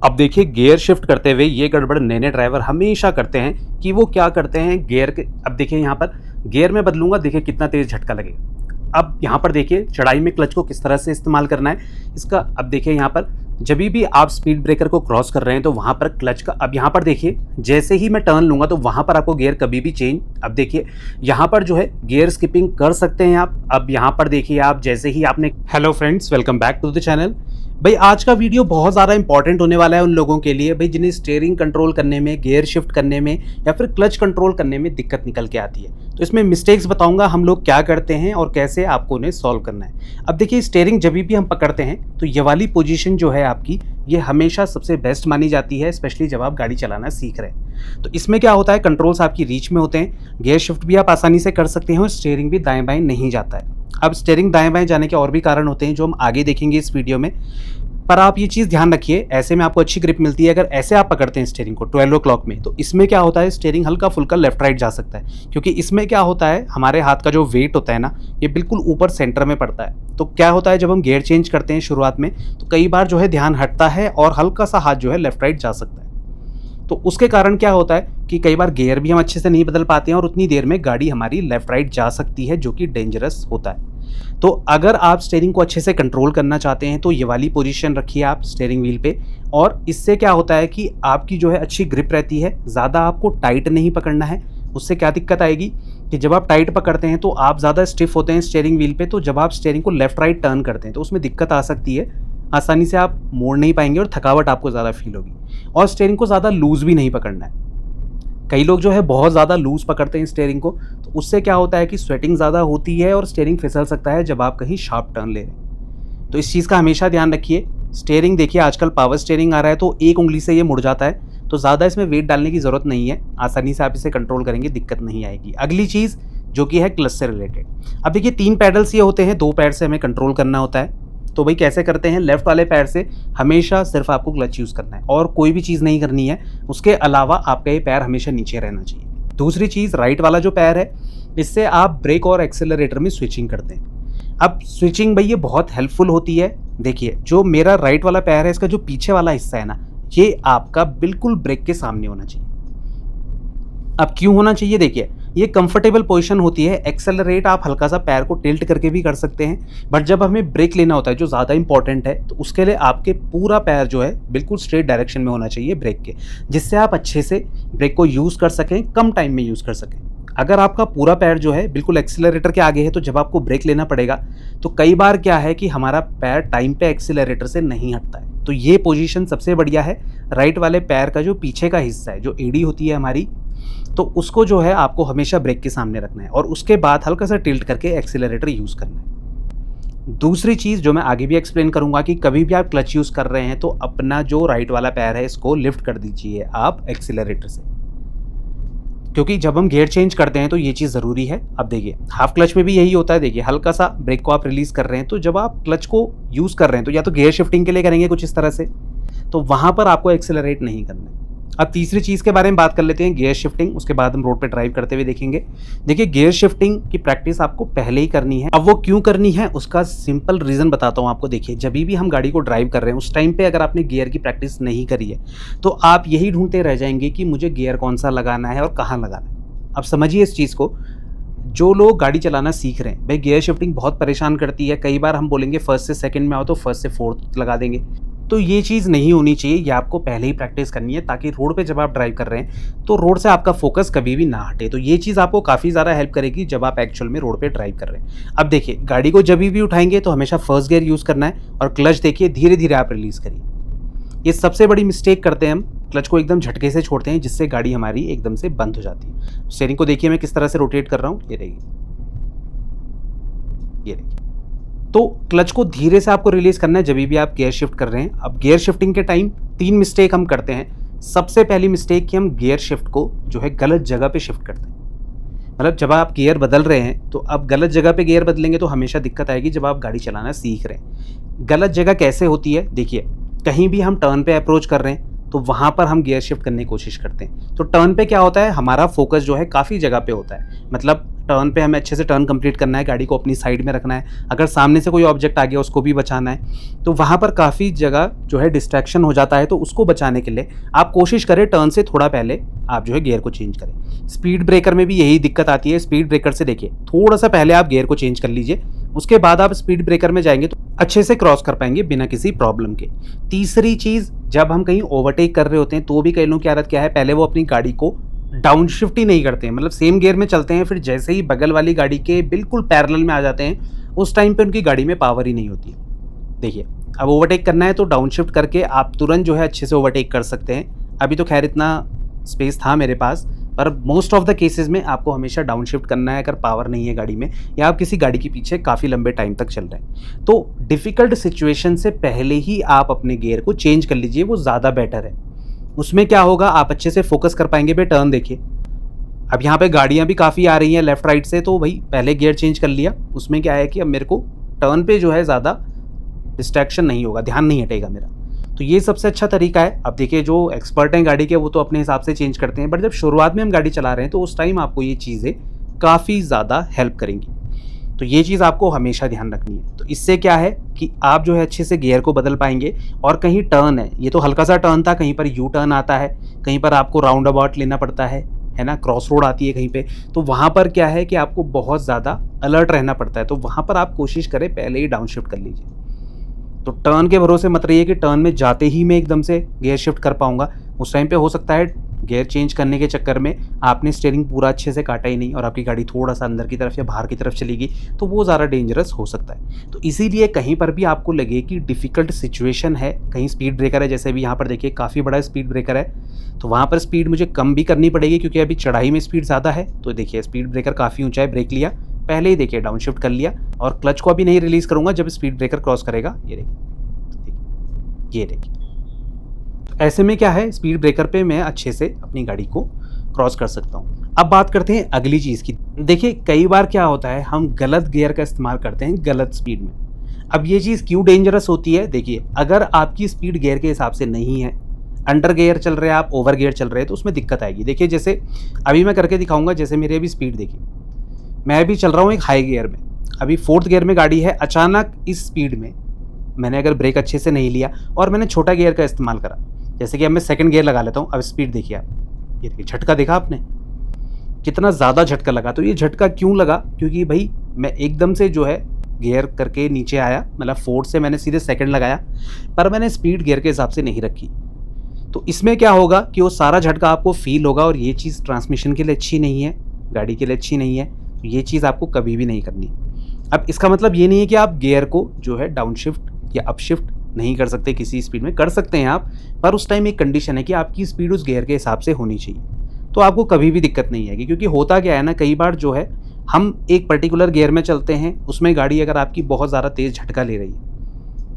अब देखिए gear shift करते हुए ये गड़बड़ नए ड्राइवर हमेशा करते हैं कि वो क्या करते हैं गियर के। अब देखिए यहाँ पर गियर में बदलूंगा, देखिए कितना तेज झटका लगेगा। अब यहाँ पर देखिए चढ़ाई में क्लच को किस तरह से इस्तेमाल करना है इसका। अब देखिए यहाँ पर जब भी आप स्पीड ब्रेकर को क्रॉस कर रहे हैं तो वहाँ पर क्लच का, अब यहाँ पर देखिए जैसे ही मैं टर्न लूंगा तो वहाँ पर आपको गियर कभी भी चेंज, अब देखिए यहाँ पर जो है गियर स्किपिंग कर सकते हैं आप। अब यहाँ पर देखिए आप जैसे ही आपने, hello friends, welcome back to the channel. भाई आज का वीडियो बहुत ज़्यादा इंपॉर्टेंट होने वाला है उन लोगों के लिए भाई जिन्हें स्टीयरिंग कंट्रोल करने में, गियर शिफ्ट करने में या फिर क्लच कंट्रोल करने में दिक्कत निकल के आती है। तो इसमें मिस्टेक्स बताऊंगा हम लोग क्या करते हैं और कैसे आपको उन्हें सॉल्व करना है। अब देखिए स्टीयरिंग जब भी हम पकड़ते हैं तो ये वाली पोजीशन जो है आपकी, ये हमेशा सबसे बेस्ट मानी जाती है, स्पेशली जब आप गाड़ी चलाना सीख रहे हैं। तो इसमें क्या होता है, कंट्रोल्स आपकी रीच में होते हैं, गियर शिफ्ट भी आप आसानी से कर सकते हैं और स्टीयरिंग भी दाएं बाएं नहीं जाता है। अब स्टीयरिंग दाएं बाएं जाने के और भी कारण होते हैं जो हम आगे देखेंगे इस वीडियो में, पर आप ये चीज़ ध्यान रखिए, ऐसे में आपको अच्छी ग्रिप मिलती है। अगर ऐसे आप पकड़ते हैं स्टीयरिंग को 12 o'clock में, तो इसमें क्या होता है स्टीयरिंग हल्का फुल्का लेफ्ट राइट जा सकता है, क्योंकि इसमें क्या होता है हमारे हाथ का जो वेट होता है ना, ये बिल्कुल ऊपर सेंटर में पड़ता है। तो क्या होता है जब हम गियर चेंज करते हैं शुरुआत में, तो कई बार जो है ध्यान हटता है और हल्का सा हाथ जो है लेफ्ट राइट जा सकता है। तो उसके कारण क्या होता है कि कई बार गियर भी हम अच्छे से नहीं बदल पाते हैं और उतनी देर में गाड़ी हमारी लेफ्ट राइट जा सकती है, जो कि डेंजरस होता है। तो अगर आप स्टीयरिंग को अच्छे से कंट्रोल करना चाहते हैं तो ये वाली पोजीशन रखिए आप स्टीयरिंग व्हील पे, और इससे क्या होता है कि आपकी जो है अच्छी ग्रिप रहती है, ज़्यादा आपको टाइट नहीं पकड़ना है। उससे क्या दिक्कत आएगी कि जब आप टाइट पकड़ते हैं तो आप ज़्यादा स्टिफ होते हैं स्टीयरिंग व्हील पे, तो जब आप स्टीयरिंग को लेफ्ट राइट टर्न करते हैं तो उसमें दिक्कत आ सकती है, आसानी से आप मोड़ नहीं पाएंगे और थकावट आपको ज़्यादा फील होगी। और स्टीयरिंग को ज़्यादा लूज़ भी नहीं पकड़ना है। कई लोग जो है बहुत ज़्यादा लूज़ पकड़ते हैं स्टीयरिंग को, तो उससे क्या होता है कि स्वेटिंग ज़्यादा होती है और स्टीयरिंग फिसल सकता है जब आप कहीं शार्प टर्न ले रहे हैं। तो इस चीज़ का हमेशा ध्यान रखिए। स्टीयरिंग देखिए आजकल पावर स्टीयरिंग आ रहा है तो एक उंगली से ये मुड़ जाता है, तो ज़्यादा इसमें वेट डालने की ज़रूरत नहीं है, आसानी से आप इसे कंट्रोल करेंगे, दिक्कत नहीं आएगी। अगली चीज़ जो कि है क्लच से रिलेटेड। अब देखिए 3 पैडल्स ये होते हैं, 2 पैर से हमें कंट्रोल करना होता है। तो भाई कैसे करते हैं, लेफ्ट वाले पैर से हमेशा सिर्फ आपको क्लच यूज़ करना है और कोई भी चीज़ नहीं करनी है। उसके अलावा आपका ये पैर हमेशा नीचे रहना चाहिए। दूसरी चीज़, राइट वाला जो पैर है, इससे आप ब्रेक और एक्सेलरेटर में स्विचिंग करते हैं। अब स्विचिंग भाई ये बहुत हेल्पफुल होती है। देखिए जो मेरा राइट वाला पैर है, इसका जो पीछे वाला हिस्सा है ना, ये आपका बिल्कुल ब्रेक के सामने होना चाहिए। अब क्यों होना चाहिए, देखिए ये कंफर्टेबल पोजीशन होती है। एक्सेलरेट आप हल्का सा पैर को टिल्ट करके भी कर सकते हैं, बट जब हमें ब्रेक लेना होता है जो ज़्यादा इंपॉर्टेंट है, तो उसके लिए आपके पूरा पैर जो है बिल्कुल स्ट्रेट डायरेक्शन में होना चाहिए ब्रेक के, जिससे आप अच्छे से ब्रेक को यूज़ कर सकें, कम टाइम में यूज़ कर सकें। अगर आपका पूरा पैर जो है बिल्कुल एक्सेलरेटर के आगे है, तो जब आपको ब्रेक लेना पड़ेगा तो कई बार क्या है कि हमारा पैर टाइम पे एक्सेलरेटर से नहीं हटता है। तो ये पोजीशन सबसे बढ़िया है। राइट वाले पैर का जो पीछे का हिस्सा है, जो एडी होती है हमारी, तो उसको जो है आपको हमेशा ब्रेक के सामने रखना है और उसके बाद हल्का सा टिल्ट करके एक्सेलरेटर यूज़ करना है। दूसरी चीज़ जो मैं आगे भी एक्सप्लेन करूंगा कि कभी भी आप क्लच यूज़ कर रहे हैं तो अपना जो राइट वाला पैर है इसको लिफ्ट कर दीजिए आप एक्सेलरेटर से, क्योंकि जब हम गियर चेंज करते हैं तो ये चीज़ ज़रूरी है। अब देखिए हाफ क्लच में भी यही होता है। देखिए हल्का सा ब्रेक को आप रिलीज़ कर रहे हैं, तो जब आप क्लच को यूज़ कर रहे हैं तो या तो गियर शिफ्टिंग के लिए करेंगे कुछ इस तरह से, तो वहाँ पर आपको एक्सेलरेट नहीं करना है। अब तीसरी चीज़ के बारे में बात कर लेते हैं, गियर शिफ्टिंग, उसके बाद हम रोड पे ड्राइव करते हुए देखेंगे। देखिए गियर शिफ्टिंग की प्रैक्टिस आपको पहले ही करनी है। अब वो क्यों करनी है उसका सिंपल रीज़न बताता हूँ आपको। देखिए जब भी हम गाड़ी को ड्राइव कर रहे हैं उस टाइम पे अगर आपने गियर की प्रैक्टिस नहीं करी है तो आप यही ढूंढते रह जाएंगे कि मुझे गियर कौन सा लगाना है और कहाँ लगाना है। अब समझिए इस चीज़ को, जो लोग गाड़ी चलाना सीख रहे हैं, भाई गियर शिफ्टिंग बहुत परेशान करती है। कई बार हम बोलेंगे फर्स्ट से सेकंड में आओ तो फर्स्ट से फोर्थ लगा देंगे, तो ये चीज़ नहीं होनी चाहिए। ये आपको पहले ही प्रैक्टिस करनी है ताकि रोड पे जब आप ड्राइव कर रहे हैं तो रोड से आपका फोकस कभी भी ना हटे। तो ये चीज़ आपको काफ़ी ज़्यादा हेल्प करेगी जब आप एक्चुअल में रोड पे ड्राइव कर रहे हैं। अब देखिए गाड़ी को जब भी उठाएंगे तो हमेशा फर्स्ट गियर यूज़ करना है और क्लच देखिए धीरे धीरे आप रिलीज़ करिए। ये सबसे बड़ी मिस्टेक करते हैं हम, क्लच को एकदम झटके से छोड़ते हैं जिससे गाड़ी हमारी एकदम से बंद हो जाती है। स्टीयरिंग को देखिए मैं किस तरह से रोटेट कर रहा हूँ, ये देखिए। तो क्लच को धीरे से आपको रिलीज करना है जब भी आप गियर शिफ्ट कर रहे हैं। अब गियर शिफ्टिंग के टाइम 3 मिस्टेक हम करते हैं। सबसे पहली मिस्टेक कि हम गियर शिफ्ट को जो है गलत जगह पे शिफ्ट करते हैं। मतलब जब आप गियर बदल रहे हैं तो अब गलत जगह पे गियर बदलेंगे तो हमेशा दिक्कत आएगी जब आप गाड़ी चलाना सीख रहे हैं। गलत जगह कैसे होती है, देखिए कहीं भी हम टर्न पे अप्रोच कर रहे हैं तो वहाँ पर हम गियर शिफ्ट करने की कोशिश करते हैं। तो टर्न पे क्या होता है, हमारा फोकस जो है काफ़ी जगह पे होता है। मतलब टर्न पे हमें अच्छे से टर्न कंप्लीट करना है, गाड़ी को अपनी साइड में रखना है, अगर सामने से कोई ऑब्जेक्ट आ गया उसको भी बचाना है, तो वहाँ पर काफ़ी जगह जो है डिस्ट्रैक्शन हो जाता है। तो उसको बचाने के लिए आप कोशिश करें टर्न से थोड़ा पहले आप जो है गियर को चेंज करें। स्पीड ब्रेकर में भी यही दिक्कत आती है। स्पीड ब्रेकर से देखिए थोड़ा सा पहले आप गियर को चेंज कर लीजिए, उसके बाद आप स्पीड ब्रेकर में जाएंगे तो अच्छे से क्रॉस कर पाएंगे बिना किसी प्रॉब्लम के। तीसरी चीज़, जब हम कहीं ओवरटेक कर रहे होते हैं तो भी कई लोगों की आदत क्या है, पहले वो अपनी गाड़ी को डाउन शिफ्ट ही नहीं करते हैं, मतलब सेम गियर में चलते हैं, फिर जैसे ही बगल वाली गाड़ी के बिल्कुल पैरेलल में आ जाते हैं उस टाइम पे उनकी गाड़ी में पावर ही नहीं होती है। देखिए अब ओवरटेक करना है तो डाउन शिफ्ट करके आप तुरंत जो है अच्छे से ओवरटेक कर सकते हैं। अभी तो खैर इतना स्पेस था मेरे पास, पर मोस्ट ऑफ द केसेस में आपको हमेशा डाउन शिफ्ट करना है अगर पावर नहीं है गाड़ी में या आप किसी गाड़ी के पीछे काफ़ी लंबे टाइम तक चल रहे हैं। तो डिफ़िकल्ट सिचुएशन से पहले ही आप अपने गियर को चेंज कर लीजिए, वो ज़्यादा बेटर है। उसमें क्या होगा, आप अच्छे से फोकस कर पाएंगे। भाई टर्न देखिए, अब यहाँ पे गाड़ियाँ भी काफ़ी आ रही हैं लेफ्ट राइट से, तो भाई पहले गियर चेंज कर लिया, उसमें क्या है कि अब मेरे को टर्न पे जो है ज़्यादा डिस्ट्रैक्शन नहीं होगा, ध्यान नहीं हटेगा मेरा। तो ये सबसे अच्छा तरीका है। अब देखिए जो एक्सपर्ट हैं गाड़ी के वो तो अपने हिसाब से चेंज करते हैं, बट जब शुरुआत में हम गाड़ी चला रहे हैं तो उस टाइम आपको ये चीज़ें काफ़ी ज़्यादा हेल्प करेंगी। तो ये चीज़ आपको हमेशा ध्यान रखनी है। तो इससे क्या है कि आप जो है अच्छे से गियर को बदल पाएंगे। और कहीं टर्न है, ये तो हल्का सा टर्न था, कहीं पर यू टर्न आता है, कहीं पर आपको राउंड अबाउट लेना पड़ता है ना, क्रॉस रोड आती है कहीं पे, तो वहाँ पर क्या है कि आपको बहुत ज़्यादा अलर्ट रहना पड़ता है। तो वहाँ पर आप कोशिश करें पहले ही डाउन शिफ्ट कर लीजिए। तो टर्न के भरोसे मत रहिए कि टर्न में जाते ही मैं एकदम से गियर शिफ्ट कर पाऊंगा। उस टाइम पे हो सकता है गियर चेंज करने के चक्कर में आपने स्टीयरिंग पूरा अच्छे से काटा ही नहीं और आपकी गाड़ी थोड़ा सा अंदर की तरफ या बाहर की तरफ चली गई, तो वो ज़्यादा डेंजरस हो सकता है। तो इसीलिए कहीं पर भी आपको लगे कि डिफ़िकल्ट सिचुएशन है, कहीं स्पीड ब्रेकर है, जैसे भी यहाँ पर देखिए काफ़ी बड़ा स्पीड ब्रेकर है, तो वहाँ पर स्पीड मुझे कम भी करनी पड़ेगी क्योंकि अभी चढ़ाई में स्पीड ज़्यादा है। तो देखिए स्पीड ब्रेकर काफ़ी ऊँचा है, ब्रेक लिया, पहले ही देखिए डाउन शिफ्ट कर लिया और क्लच को अभी नहीं रिलीज़ करूँगा जब स्पीड ब्रेकर क्रॉस करेगा। ये देखिए ऐसे में क्या है, स्पीड ब्रेकर पे मैं अच्छे से अपनी गाड़ी को क्रॉस कर सकता हूँ। अब बात करते हैं अगली चीज़ की। देखिए कई बार क्या होता है, हम गलत गियर का इस्तेमाल करते हैं गलत स्पीड में। अब ये चीज़ क्यों डेंजरस होती है, देखिए अगर आपकी स्पीड गियर के हिसाब से नहीं है, अंडर गियर चल रहे हैं आप, ओवर गियर चल रहे हैं, तो उसमें दिक्कत आएगी। देखिए जैसे अभी मैं करके दिखाऊंगा, जैसे मेरी अभी स्पीड देखिए, मैं अभी चल रहा हूँ एक हाई गियर में, अभी 4th गियर में गाड़ी है, अचानक इस स्पीड में मैंने अगर ब्रेक अच्छे से नहीं लिया और मैंने छोटा गियर का इस्तेमाल करा, जैसे कि अब मैं 2nd गियर लगा लेता हूँ। अब स्पीड देखिए आप, ये देखिए झटका देखा आपने, कितना ज़्यादा झटका लगा। तो ये झटका क्यों लगा, क्योंकि भाई मैं एकदम से जो है गियर करके नीचे आया, मतलब 4th से मैंने सीधे 2nd लगाया, पर मैंने स्पीड गियर के हिसाब से नहीं रखी। तो इसमें क्या होगा कि वो सारा झटका आपको फील होगा और ये चीज़ ट्रांसमिशन के लिए अच्छी नहीं है, गाड़ी के लिए अच्छी नहीं है। तो ये चीज़ आपको कभी भी नहीं करनी। अब इसका मतलब ये नहीं है कि आप गियर को जो है डाउन शिफ्ट या अप शिफ्ट नहीं कर सकते, किसी स्पीड में कर सकते हैं आप, पर उस टाइम एक कंडीशन है कि आपकी स्पीड उस गियर के हिसाब से होनी चाहिए, तो आपको कभी भी दिक्कत नहीं आएगी। क्योंकि होता क्या है ना, कई बार जो है हम एक पर्टिकुलर गियर में चलते हैं, उसमें गाड़ी अगर आपकी बहुत ज़्यादा तेज़ झटका ले रही है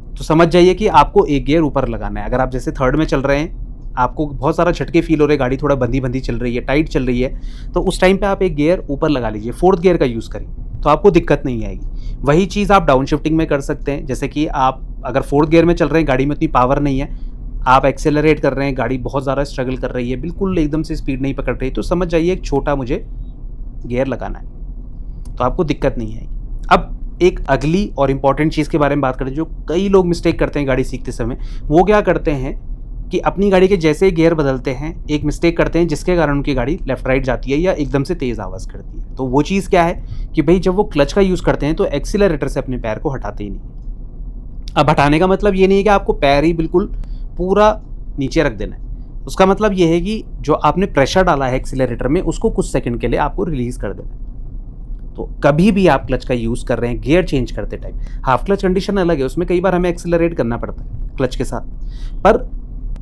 तो समझ जाइए कि आपको एक गियर ऊपर लगाना है। अगर आप जैसे 3rd में चल रहे हैं, आपको बहुत सारा झटके फील हो रहे हैं, गाड़ी थोड़ा बंधी बंधी चल रही है, टाइट चल रही है, तो उस टाइम पे आप एक गियर ऊपर लगा लीजिए, 4th गियर का यूज़ करिए, तो आपको दिक्कत नहीं आएगी। वही चीज़ आप डाउन शिफ्टिंग में कर सकते हैं। जैसे कि आप अगर 4th गियर में चल रहे हैं, गाड़ी में उतनी पावर नहीं है, आप एक्सेलरेट कर रहे हैं, गाड़ी बहुत ज़्यादा स्ट्रगल कर रही है, बिल्कुल एकदम से स्पीड नहीं पकड़ रही, तो समझ जाइए एक छोटा मुझे गियर लगाना है, तो आपको दिक्कत नहीं आएगी। अब एक अगली और इम्पॉर्टेंट चीज़ के बारे में बात करें, जो कई लोग मिस्टेक करते हैं गाड़ी सीखते समय, वो क्या करते हैं कि अपनी गाड़ी के जैसे ही गियर बदलते हैं एक मिस्टेक करते हैं, जिसके कारण उनकी गाड़ी लेफ्ट राइट जाती है या एकदम से तेज़ आवाज़ करती है। तो वो चीज़ क्या है कि भाई जब वो क्लच का यूज़ करते हैं तो एक्सीलरेटर से अपने पैर को हटाते ही नहीं। अब हटाने का मतलब ये नहीं है कि आपको पैर ही बिल्कुल पूरा नीचे रख देना है, उसका मतलब ये है कि जो आपने प्रेशर डाला है एक्सीलरेटर में उसको कुछ सेकंड के लिए आपको रिलीज़ कर देना है। तो कभी भी आप क्लच का यूज़ कर रहे हैं गियर चेंज करते टाइम, हाफ क्लच कंडीशन अलग है, उसमें कई बार हमें एक्सीलरेट करना पड़ता है क्लच के साथ, पर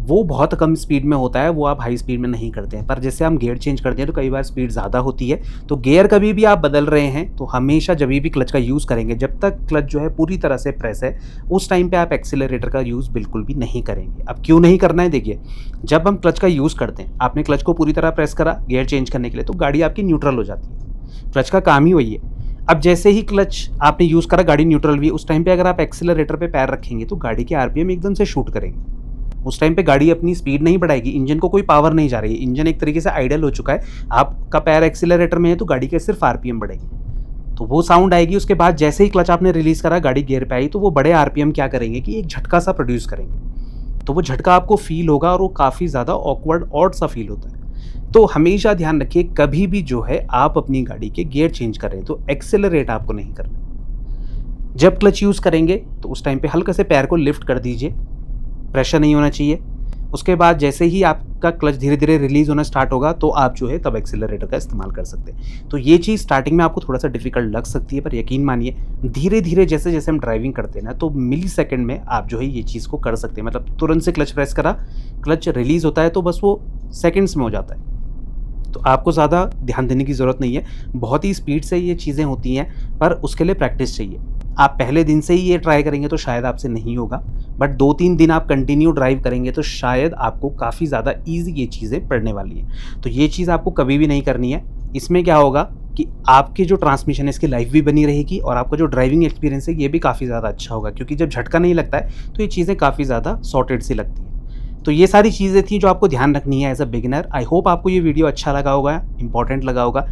वो बहुत कम स्पीड में होता है, वो आप हाई स्पीड में नहीं करते हैं। पर जैसे हम गियर चेंज करते हैं तो कई बार स्पीड ज़्यादा होती है, तो गियर कभी भी आप बदल रहे हैं तो हमेशा जब भी क्लच का यूज़ करेंगे, जब तक क्लच जो है पूरी तरह से प्रेस है, उस टाइम पे आप एक्सीलरेटर का यूज़ बिल्कुल भी नहीं करेंगे। अब क्यों नहीं करना है, देखिए जब हम क्लच का यूज़ करते हैं, आपने क्लच को पूरी तरह प्रेस करा गियर चेंज करने के लिए, तो गाड़ी आपकी न्यूट्रल हो जाती है। क्लच का काम ही वही है। अब जैसे ही क्लच आपने यूज़ करा, गाड़ी न्यूट्रल भी, उस टाइम पे अगर आप एक्सीलरेटर पे पैर रखेंगे तो गाड़ी के आरपीएम एकदम से शूट करेंगे। उस टाइम पे गाड़ी अपनी स्पीड नहीं बढ़ाएगी, इंजन को कोई पावर नहीं जा रही है, इंजन एक तरीके से आइडल हो चुका है, आपका पैर एक्सीलरेटर में है तो गाड़ी के सिर्फ आरपीएम बढ़ेगी, तो वो साउंड आएगी। उसके बाद जैसे ही क्लच आपने रिलीज़ करा, गाड़ी गियर पे आई, तो वो बड़े आरपीएम क्या करेंगे कि एक झटका सा प्रोड्यूस करेंगे, तो वो झटका आपको फील होगा और वो काफ़ी ज़्यादा ऑकवर्ड ऑड सा फील होता है। तो हमेशा ध्यान रखिए, कभी भी जो है आप अपनी गाड़ी के गियर चेंज करें तो एक्सेलरेट आपको नहीं करना। जब क्लच यूज़ करेंगे तो उस टाइम पे हल्का से पैर को लिफ्ट कर दीजिए, प्रेशर नहीं होना चाहिए। उसके बाद जैसे ही आपका क्लच धीरे-धीरे रिलीज़ होना स्टार्ट होगा तो आप जो है तब एक्सेलरेटर का इस्तेमाल कर सकते हैं। तो ये चीज़ स्टार्टिंग में आपको थोड़ा-सा डिफ़िकल्ट लग सकती है, पर यकीन मानिए धीरे-धीरे जैसे-जैसे हम ड्राइविंग करते हैं ना, तो मिलीसेकंड में आप जो है ये चीज़ को कर सकते हैं। मतलब तुरंत से क्लच प्रेस करा, क्लच रिलीज़ होता है तो बस वो सेकंड्स में हो जाता है। तो आपको ज़्यादा ध्यान देने की ज़रूरत नहीं है, बहुत ही स्पीड से ये चीज़ें होती हैं, पर उसके लिए प्रैक्टिस चाहिए। आप पहले दिन से ही ये ट्राई करेंगे तो शायद आपसे नहीं होगा, बट 2-3 दिन आप कंटिन्यू ड्राइव करेंगे तो शायद आपको काफ़ी ज़्यादा ईज़ी ये चीज़ें पड़ने वाली हैं। तो ये चीज़ आपको कभी भी नहीं करनी है। इसमें क्या होगा कि आपकी जो ट्रांसमिशन है इसकी लाइफ़ भी बनी रहेगी और आपका जो ड्राइविंग एक्सपीरियंस है ये भी काफ़ी ज़्यादा अच्छा होगा, क्योंकि जब झटका नहीं लगता है तो ये चीज़ें काफ़ी ज़्यादा सॉर्टेड सी लगती हैं। तो ये सारी चीज़ें थी जो आपको ध्यान रखनी है as a beginner. I hope आपको ये वीडियो अच्छा लगा होगा, इंपॉर्टेंट लगा होगा।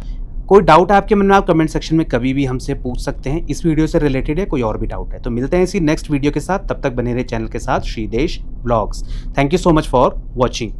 कोई डाउट है आपके मन में, आप कमेंट सेक्शन में कभी भी हमसे पूछ सकते हैं, इस वीडियो से रिलेटेड या कोई और भी डाउट है। तो मिलते हैं इसी नेक्स्ट वीडियो के साथ, तब तक बने रहे चैनल के साथ, Shridesh vlogs. Thank you so much for watching.